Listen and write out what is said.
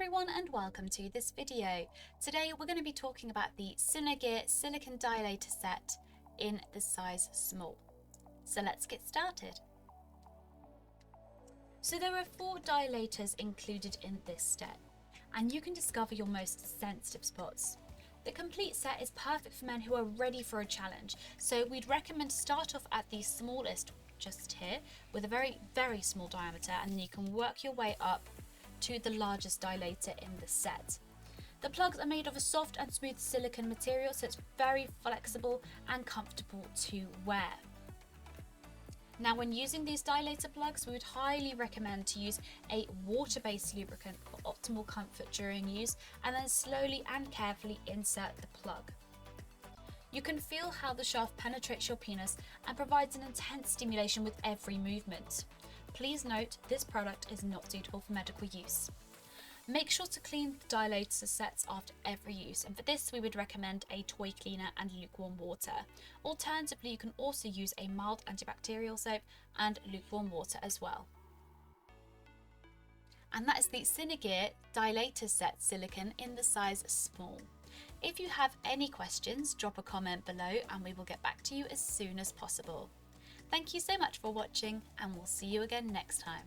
everyone and welcome to this video. Today we're going to be talking about the Synergear Silicone Dilator set in the size small. So let's get started. So there are 4 dilators included in this set, and you can discover your most sensitive spots. The complete set is perfect for men who are ready for a challenge, so we'd recommend to start off at the smallest, just here, with a very small diameter, and then you can work your way up to the largest dilator in the set. The plugs are made of a soft and smooth silicone material, so it's very flexible and comfortable to wear. Now, when using these dilator plugs, we would highly recommend to use a water-based lubricant for optimal comfort during use, and then slowly and carefully insert the plug. You can feel how the shaft penetrates your penis and provides an intense stimulation with every movement. Please note, this product is not suitable for medical use. Make sure to clean the dilator sets after every use, and for this we would recommend a toy cleaner and lukewarm water. Alternatively, you can also use a mild antibacterial soap and lukewarm water as well. And that is the Synergear Dilator Set Silicone in the size small. If you have any questions, drop a comment below and we will get back to you as soon as possible. Thank you so much for watching, and we'll see you again next time.